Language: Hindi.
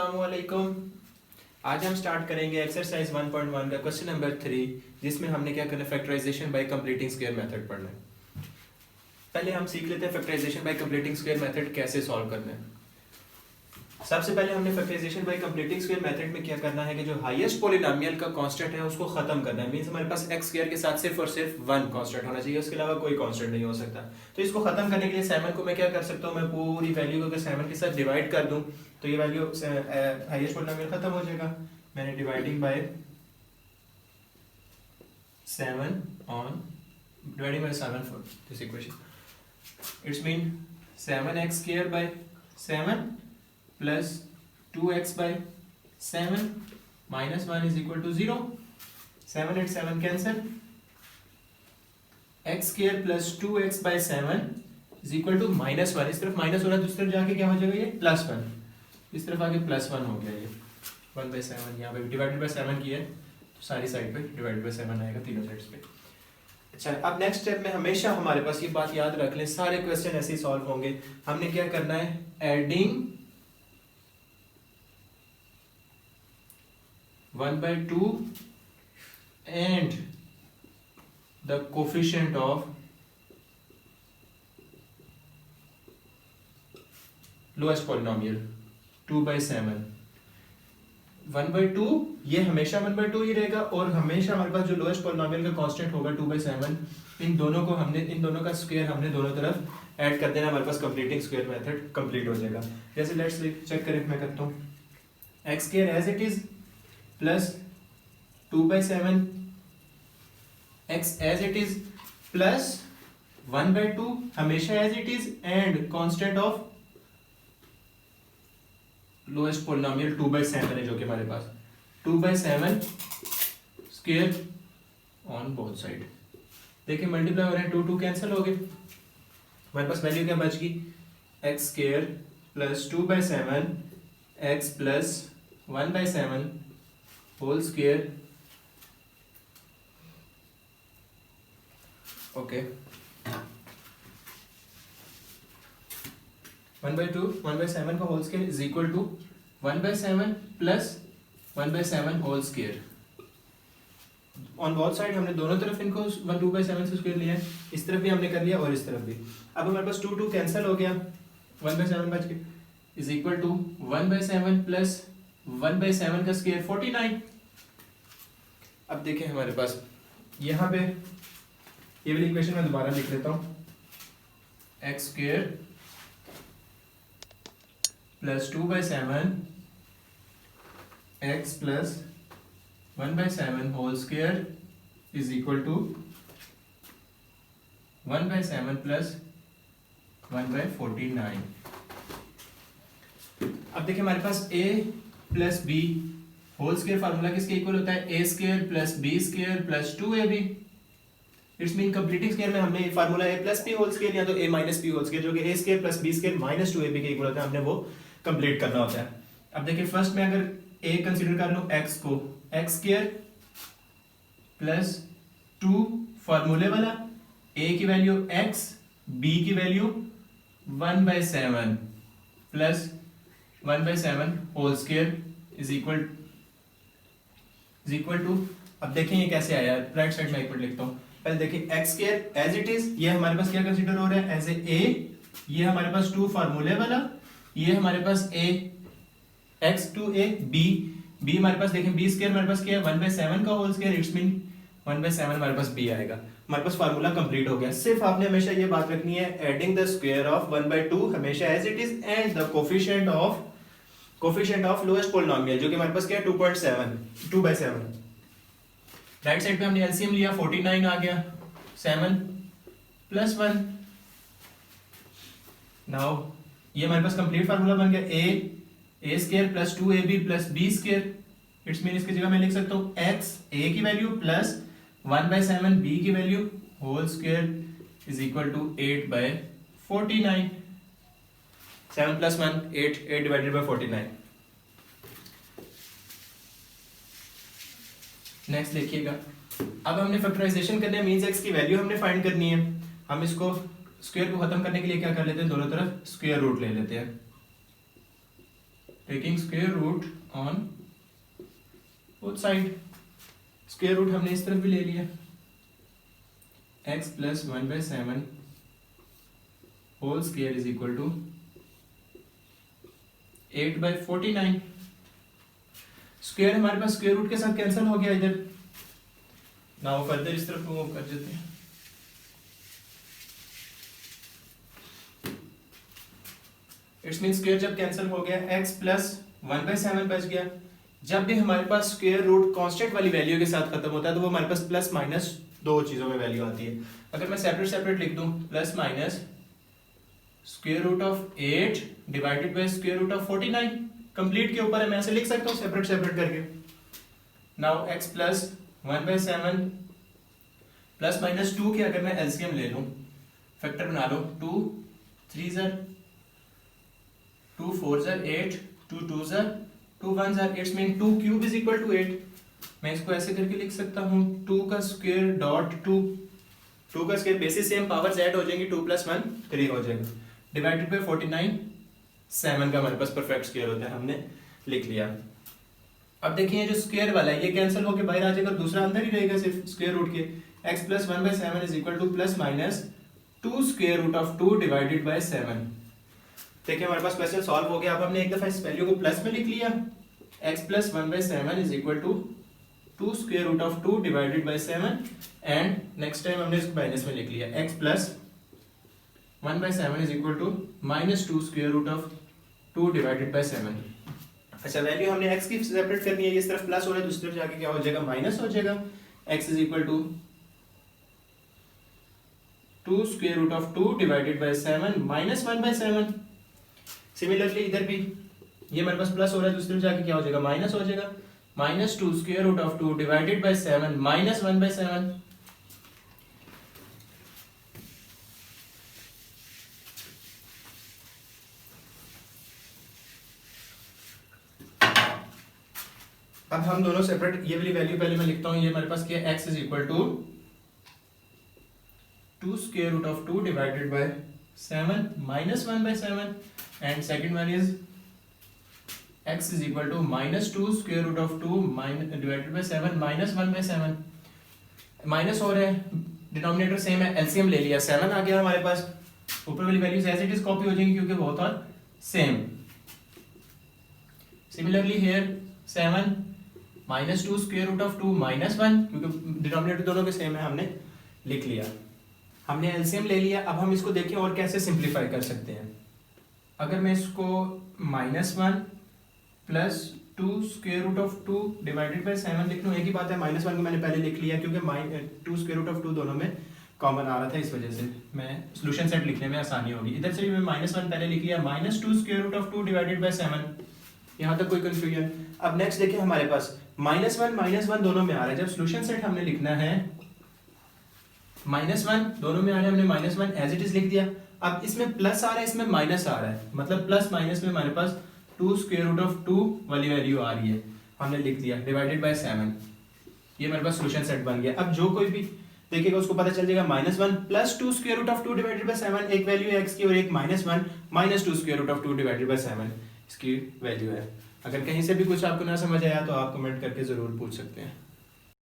अस्सलामुअलैकुम। आज हम स्टार्ट करेंगे एक्सरसाइज 1.1 का क्वेश्चन नंबर 3, जिसमें हमने क्या करना है, factorization by completing square method पढ़ना है। पहले हम सीख लेते हैं factorization by completing square method कैसे सॉल्व करना है। सबसे पहले हमने factorization by completing square method में क्या करना है कि जो हाईएस्ट पॉलिनोमियल का कांस्टेंट है उसको खत्म करना है। मींस हमारे पास एक्स स्क्वायर के साथ सिर्फ और सिर्फ वन कांस्टेंट होना चाहिए, उसके अलावा कोई कांस्टेंट नहीं हो सकता। तो इसको खत्म करने के लिए 7 को मैं क्या कर सकता हूँ, मैं पूरी वैल्यू को अगर 7 के साथ डिवाइड कर दूं तो ये वैल्यू हाईएस्ट पॉलिनोमियल खत्म हो जाएगा। मैंने dividing by 7 for this equation it's mean 7x square by 7 plus 2x by 7 minus 1 is equal to 0. 7 and 7 cancel. x square plus 2x by 7 is equal to minus 1. इस तरफ माइनस हो रहा है, दूसरी तरफ जाके क्या हो जाएगा, ये प्लस 1. इस तरफ आके प्लस 1 हो गया, ये 1 by 7 यहाँ पे डिवाइडेड बाय 7 की है तो सारी साइड पे डिवाइडेड बाय 7 आएगा, तीनों साइड्स पे। अच्छा, अब नेक्स्ट स्टेप में हमेशा हमारे पास ये बात याद रख लें, सारे क्वेश्चन ऐसे ही सॉल्व होंगे। हमने क्या करना है, adding 1 by 2 and the coefficient of lowest polynomial 2 by 7। 1 by 2 ये हमेशा 1 by 2 ही रहेगा, और हमेशा हमारे पास जो लोएस्ट पॉलिनोमियल का कांस्टेंट होगा 2 by 7, इन दोनों का स्क्वायर हमने दोनों तरफ ऐड कर देना, हमारे पास कंप्लीटिंग स्क्वायर मेथड कंप्लीट हो जाएगा। जैसे लेट्स चेक करें, मैं करता हूँ x square as it is plus 2 by 7 x as it is plus 1 by 2 हमेशा as it is and constant of lowest polynomial 2 by 7 है जो कि हमारे पास 2 by 7 square on both side. देखिए मल्टीप्लाई हो रहे हैं, 2 2 कैंसिल हो गए, हमारे पास वैल्यू क्या बच गई, x square plus 2 by 7 x plus 1 by 7 whole square. Okay, 1 by 2 1 by 7 का whole square is equal to 1 by 7 plus 1 by 7 whole square. On both side हमने दोनों तरफ इनको 2 by 7 से स्क्वायर लिया है, इस तरफ भी हमने कर लिया और इस तरफ भी। अब हमारे पास 2 2 कैंसिल हो गया, 1 by 7 बच गया is equal to 1 by 7 plus 1 by 7 का स्क्वायर 49। अब देखें हमारे पास यहाँ पे ये वाली इक्वेशन मैं दोबारा लिख लेता हूँ, x square plus 2 by 7 x plus 1 by 7 whole square is equal to 1 by 7 plus 1 by 49। अब देखिए हमारे पास a plus b whole square formula किसके इक्वल होता है, a square plus B square plus 2ab। It's mean completing square में हमने formula a plus b whole square या तो a minus b whole square जो कि ए square plus B square minus 2ab के इक्वल होता है, हमने वो कंप्लीट करना होता है। अब देखिए फर्स्ट में अगर ए कंसीडर कर लूं x को, एक्स स्क्वायर प्लस 2 फार्मूले वाला, a की वैल्यू x, b की value 1 by 7 plus 1 by 7 whole square is equal to, अब देखें ये कैसे आया, राइट साइड में एक मिनट लिखता हूँ। पहले देखिए x square as it is, ये हमारे पास क्या कंसीडर हो रहा है एज ए, ये हमारे पास 2 फार्मूले वाला, ये हमारे पास a x two a b हमारे पास देखें b स्क्वायर हमारे पास क्या है 1 by 7 का whole square, it's mean 1 by 7 हमारे पास b आएगा। हमारे पास फार्मूला कंप्लीट हो गया। सिर्फ आपने हमेशा ये बात रखनी है, adding the square of 1 by 2 हमेशा as it is and the coefficient of lowest polynomial जो कि हमारे पास क्या है 2 by 7। राइट साइड पे हमने एलसीएम लिया, 49 आ गया, 7 प्लस 1। नाउ ये हमारे पास कंप्लीट फार्मूला बन गया, ए स्क्वायर प्लस 2ab प्लस b स्क्वायर। इट्स मीन इसकी जगह मैं लिख सकता हूँ x a की वैल्यू प्लस 1 by 7 b की value whole square is equal to 8 by 49। 7 plus 1 8 divided by 49। Next देखिएगा, अब हमने फैक्टराइजेशन करना है, मींस x की वैल्यू हमने फाइंड करनी है। हम इसको स्क्वायर को खत्म करने के लिए क्या कर लेते हैं, दोनों तरफ स्क्वायर रूट ले लेते हैं। Taking square root on both side. Square root हमने इस तरफ भी ले लिया, x plus 1/7 whole square is equal to 8/49। Square हमारे पास स्क्वायर रूट के साथ कैंसिल हो गया इधर। नाउ फर्दर इस तरफ मूव कर देते हैं। इट्स मीन स्क्वायर जब कैंसिल हो गया, x प्लस 1/7 बच गया। जब भी हमारे पास स्क्वायर रूट कांस्टेंट वाली वैल्यू के साथ खत्म होता है तो वो हमारे पास प्लस माइनस दो चीजों में वैल्यू आती है। अगर मैं सेपरेट सेपरेट लिख दूं, plus minus square root of 8 divided by square root of 49, complete के ऊपर है, मैं ऐसे लिख सकता हूं सेपरेट सेपरेट करके। Now x plus 1/7 plus minus 2 के अगर मैं एलसीएम ले लूं, फैक्टर बना लो, 2 3 ज़र 2 4 ज़र 8, 2 2 ज़र 2 1 ज़र, it's mean 2 cube is equal to 8। मैं इसको ऐसे करके लिख सकता हूँ, 2 का स्क्वायर डॉट 2, 2 का square basis same powers add हो जाएंगी, 2 प्लस 1 3 हो जाएगा, डिवाइडेड बाय 49, 7 का हमारे पास परफेक्ट स्क्वायर होता है, हमने लिख लिया। अब देखिए जो स्क्वायर वाला है ये कैंसिल होकर बाहर आ जाएगा, दूसरा अंदर ही रहेगा सिर्फ स्क्वायर रूट के। x plus 1/7 is equal to plus minus 2 square root of 2 divided by 7। देखिए हमारे पास क्वेश्चन सॉल्व हो गया। अब हमने एक दफा इस वैल्यू को प्लस में लिख लिया, x plus 1/7 is equal to 2 square root of 2 divided by 7, and next time हमने इसको माइनस में लिख लिया, x plus 1/7 is equal to minus 2 square root of 2 divided by 7। अच्छा, वैल्यू हमने x की सेपरेट करनी है, इस तरफ प्लस हो रहा है, दूसरी तरफ जाके क्या हो जाएगा, माइनस हो जाएगा। x is equal to 2 square root of 2 divided by 7 minus 1/7। Similarly इधर भी ये हमारे पास प्लस हो रहा है, दूसरी तरफ जाके क्या हो जाएगा, माइनस हो जाएगा, minus 2 square root of 2 divided by 7 minus 1/7। अब हम दोनों सेपरेट, ये वाली वैल्यू पहले मैं लिखता हूं, ये हमारे पास क्या है, x is equal to 2 square root of 2 divided by 7 minus 1/7, and second one is x is equal to minus 2 square root of 2 divided by 7 minus 1/7। Minus हो रहा है, डिनोमिनेटर सेम है, एलसीएम ले लिया, 7 आ गया हमारे पास। ऊपर वाली values as it is copy हो जाएंगी क्योंकि बहुत और same. Similarly here 7 minus 2 square root of 2 minus 1, क्योंकि डिनोमिनेटर दोनों के सेम है, हमने लिख लिया। हमने एलसीएम ले लिया। अब हम इसको देखें और कैसे सिंप्लीफाई कर सकते हैं। अगर मैं इसको -1 plus 2 square root of 2 divided by 7 लिख लूँ, एक ही बात है, -1 को मैंने पहले लिख लिया क्योंकि 2 स्क्वायर रूट ऑफ 2 दोनों में कॉमन आ रहा था, इस वजह से मैं सोल्यूशन सेट लिखने में आसानी होगी। इधर से भी मैं -1 पहले लिख लिया, -2 square root of 2 divided by 7। यहाँ तक कोई कंफ्यूजन? अब नेक्स्ट देखिए हमारे पास -1 दोनों में आ रहा है। जब सोल्यूशन सेट हमने लिखना है, -1 दोनों में आ रहा है, हमने -1 एज इट इज लिख दिया। अब इसमें प्लस आ रहा है, इसमें माइनस आ रहा है, मतलब प्लस माइनस में हमारे पास 2 स्क्वायर रूट ऑफ 2 वाली वैल्यू आ रही है, हमने लिख दिया, डिवाइडेड बाय 7। ये हमारे पास सोल्यूशन सेट बन गया। अब जो कोई भी देखिएगा उसको पता चल जाएगा, -1 plus 2 square root of 2 divided by 7, एक वैल्यू है x की, और एक -1 minus 2 square root of 2 divided by 7 इसकी वैल्यू है। अगर कहीं से भी कुछ आपको ना समझ आया तो आप कमेंट करके जरूर पूछ सकते हैं।